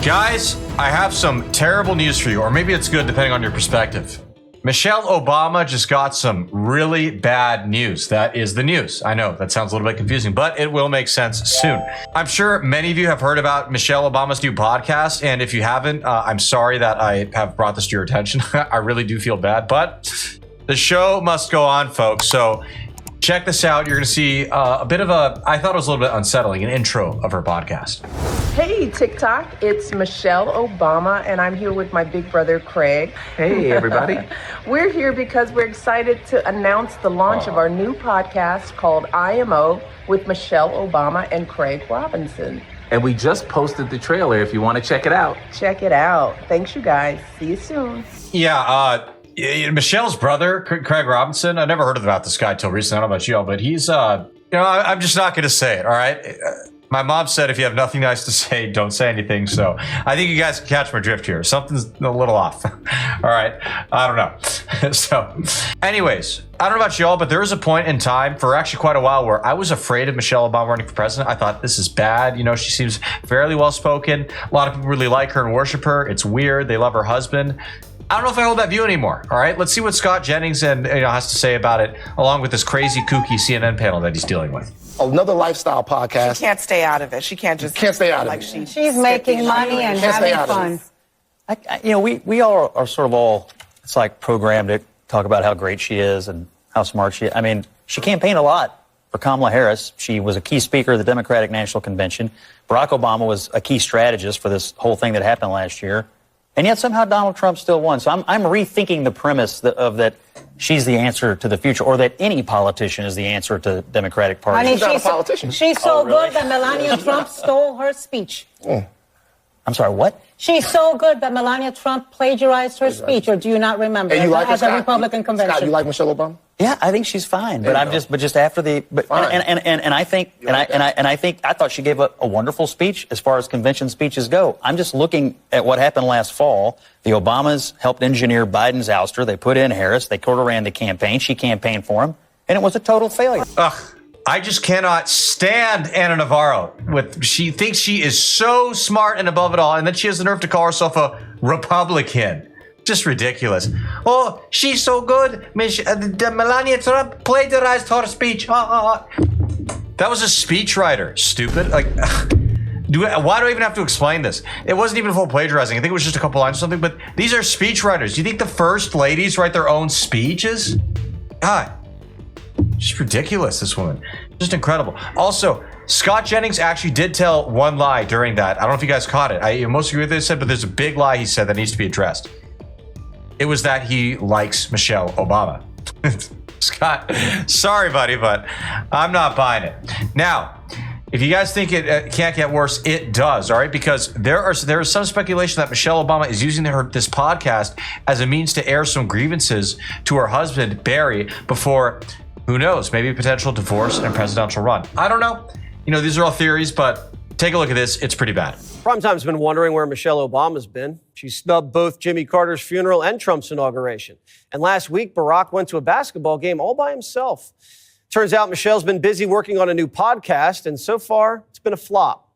Guys, I have some terrible news for you, or maybe it's good depending on your perspective. Michelle Obama just got some really bad news. That is the news. I know that sounds a little bit confusing, but it will make sense soon. I'm sure many of you have heard about Michelle Obama's new podcast, and if you haven't, I'm sorry that I have brought this to your attention. I really do feel bad, but the show must go on, folks. So check this out. You're going to see a bit of I thought it was a little bit unsettling, an intro of her podcast. Hey, TikTok, it's Michelle Obama, and I'm here with my big brother, Craig. Hey, everybody. We're here because we're excited to announce the launch of our new podcast called IMO with Michelle Obama and Craig Robinson. And we just posted the trailer if you want to check it out. Check it out. Thanks, you guys. See you soon. Yeah, Michelle's brother, Craig Robinson, I never heard about this guy till recently. I don't know about you all, but he's, I'm just not going to say it, all right? My mom said if you have nothing nice to say, don't say anything. So I think you guys can catch my drift here. Something's a little off. All right. I don't know. So anyways, I don't know about y'all, but there was a point in time for actually quite a while where I was afraid of Michelle Obama running for president. I thought this is bad. You know, she seems fairly well-spoken. A lot of people really like her and worship her. It's weird. They love her husband. I don't know if I hold that view anymore. All right. Let's see what Scott Jennings has to say about it, along with this crazy, kooky CNN panel that he's dealing with. Another lifestyle podcast. She can't stay out of it. She can't just stay out of it. She's making money and having fun. We all are sort of all, it's like programmed to talk about how great she is and how smart she is. I mean, she campaigned a lot for Kamala Harris. She was a key speaker of the Democratic National Convention. Barack Obama was a key strategist for this whole thing that happened last year. And yet somehow Donald Trump still won. So I'm rethinking the premise of that she's the answer to the future, or that any politician is the answer to the Democratic Party. She's not a politician. She's so good that Melania Trump stole her speech. I'm sorry, what? She's so good that Melania Trump plagiarized her speech, or do you not remember? And you like her, at the Scott? Republican convention. Scott, you like Michelle Obama? Yeah, I think she's fine, but just after the, I thought she gave a wonderful speech as far as convention speeches go. I'm just looking at what happened last fall. The Obamas helped engineer Biden's ouster. They put in Harris. They ran the campaign. She campaigned for him, and it was a total failure. I just cannot stand Ana Navarro. She thinks she is so smart and above it all, and then she has the nerve to call herself a Republican. Just ridiculous. Oh, she's so good. Melania Trump plagiarized her speech. That was a speechwriter, stupid. Like, why do I even have to explain this? It wasn't even full plagiarizing. I think it was just a couple lines or something, but these are speechwriters. Do you think the first ladies write their own speeches? God, she's ridiculous, this woman. Just incredible. Also, Scott Jennings actually did tell one lie during that. I don't know if you guys caught it. Most of you said, but there's a big lie he said that needs to be addressed. It was that he likes Michelle Obama. Scott, sorry, buddy, but I'm not buying it. Now, if you guys think it can't get worse, it does, all right? Because there is some speculation that Michelle Obama is using this podcast as a means to air some grievances to her husband, Barry, before, who knows, maybe a potential divorce and presidential run. I don't know. These are all theories, but take a look at this. It's pretty bad. Primetime's been wondering where Michelle Obama's been. She snubbed both Jimmy Carter's funeral and Trump's inauguration. And last week, Barack went to a basketball game all by himself. Turns out Michelle's been busy working on a new podcast, and so far, it's been a flop.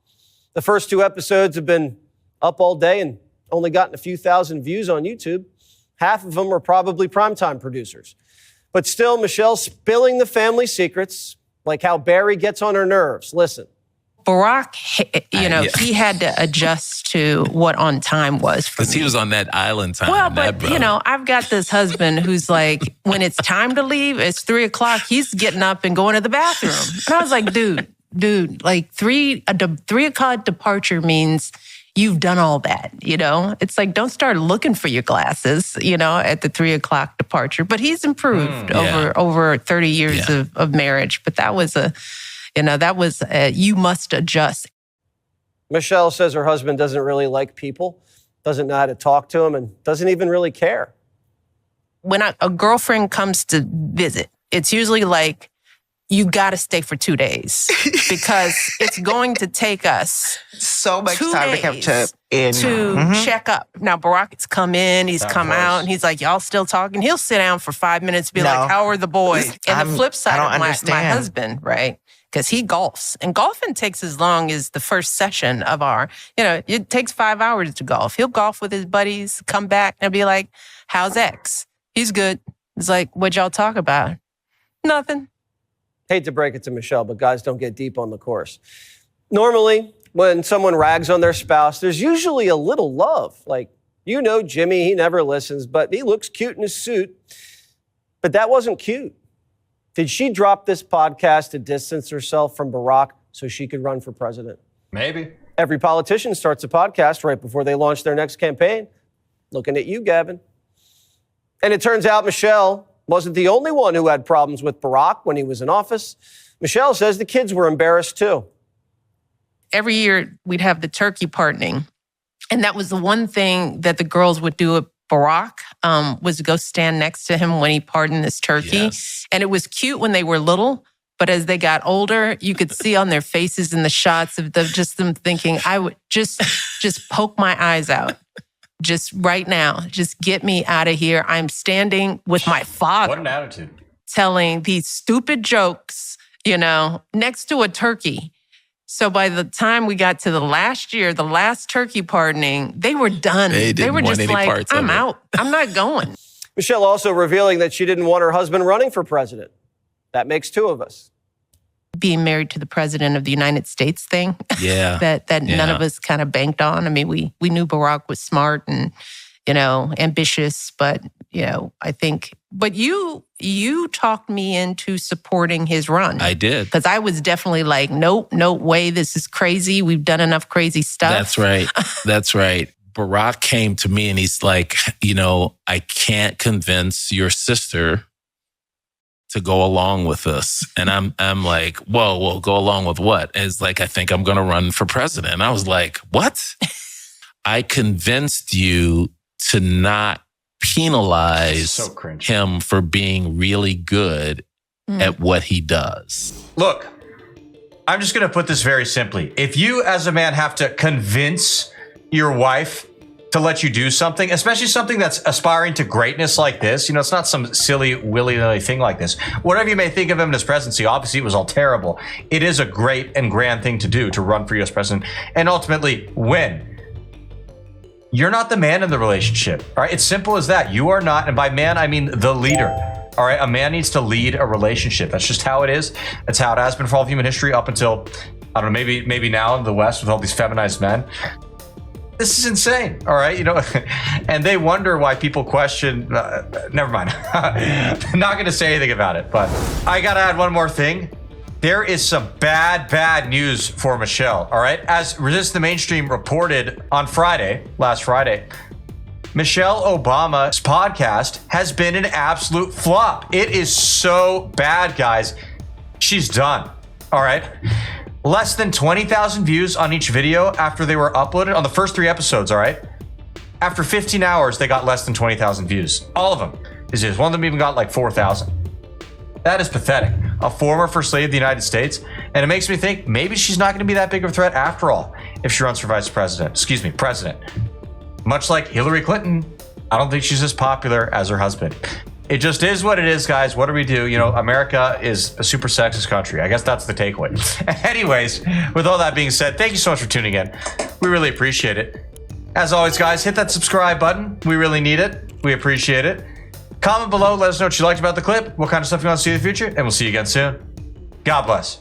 The first 2 episodes have been up all day and only gotten a few thousand views on YouTube. Half of them are probably primetime producers. But still, Michelle's spilling the family secrets, like how Barry gets on her nerves. Listen. Barack, he had to adjust to what on time was for me. Because he was on that island time. Well, but, I've got this husband who's like, when it's time to leave, it's 3:00, he's getting up and going to the bathroom. And I was like, dude, like 3:00 departure means you've done all that, It's like, don't start looking for your glasses, at the 3:00 departure. But he's improved over 30 years of marriage. But that was you must adjust. Michelle says her husband doesn't really like people, doesn't know how to talk to him, and doesn't even really care. When a girlfriend comes to visit, it's usually like, you got to stay for 2 days because it's going to take us so much time to come to check up. Now, Barack's come in, he's come out, and he's like, y'all still talking? He'll sit down for 5 minutes, be like, how are the boys? And the flip side of my husband, right, because he golfs. And golfing takes as long as the first session of our, it takes 5 hours to golf. He'll golf with his buddies, come back and be like, how's X? He's good. It's like, what'd y'all talk about? Nothing. Hate to break it to Michelle, but guys don't get deep on the course. Normally, when someone rags on their spouse, there's usually a little love. Like, Jimmy, he never listens, but he looks cute in his suit. But that wasn't cute. Did she drop this podcast to distance herself from Barack so she could run for president? Maybe. Every politician starts a podcast right before they launch their next campaign. Looking at you, Gavin. And it turns out Michelle wasn't the only one who had problems with Barack when he was in office. Michelle says the kids were embarrassed too. Every year we'd have the turkey pardoning. And that was the one thing that the girls would do at Barack, was to go stand next to him when he pardoned this turkey. Yes. And it was cute when they were little, but as they got older, you could see on their faces in the shots of them thinking, I would just poke my eyes out. Just right now, just get me out of here. I'm standing with my father. What an attitude. Telling these stupid jokes, next to a turkey. So by the time we got to the last year, the last turkey pardoning, they were done. They were just like, I'm out. I'm not going. Michelle also revealing that she didn't want her husband running for president. That makes two of us. Being married to the president of the United States thing. Yeah. that none of us kind of banked on. I mean, we knew Barack was smart and, ambitious, but, I think, but you talked me into supporting his run. I did. Because I was definitely like, nope, no way, this is crazy. We've done enough crazy stuff. That's right. That's right. Barack came to me and he's like, I can't convince your sister to go along with this. And I'm like, whoa, go along with what? And it's like, I think I'm going to run for president. And I was like, what? I convinced you to not penalize him for being really good at what he does. Look, I'm just going to put this very simply. If you as a man have to convince your wife to let you do something, especially something that's aspiring to greatness like this, it's not some silly willy-nilly thing like this. Whatever you may think of him in his presidency, obviously it was all terrible. It is a great and grand thing to do, to run for U.S. president and ultimately win. You're not the man in the relationship, all right? It's simple as that. You are not, and by man, I mean the leader, all right? A man needs to lead a relationship. That's just how it is. That's how it has been for all of human history up until, I don't know, maybe now in the West with all these feminized men. This is insane, all right? And they wonder why people question, never mind. I'm not gonna say anything about it, but I gotta add one more thing. There is some bad news for Michelle, all right? As Resist the Mainstream reported on last Friday, Michelle Obama's podcast has been an absolute flop. It is so bad, guys. She's done, all right? Less than 20,000 views on each video after they were uploaded on the first 3 episodes, all right? After 15 hours, they got less than 20,000 views. All of them. One of them even got like 4,000. That is pathetic. A former First Lady of the United States. And it makes me think maybe she's not going to be that big of a threat after all if she runs for president. Much like Hillary Clinton, I don't think she's as popular as her husband. It just is what it is, guys. What do we do? America is a super sexist country. I guess that's the takeaway. Anyways, with all that being said, thank you so much for tuning in. We really appreciate it. As always, guys, hit that subscribe button. We really need it. We appreciate it. Comment below. Let us know what you liked about the clip, what kind of stuff you want to see in the future, and we'll see you again soon. God bless.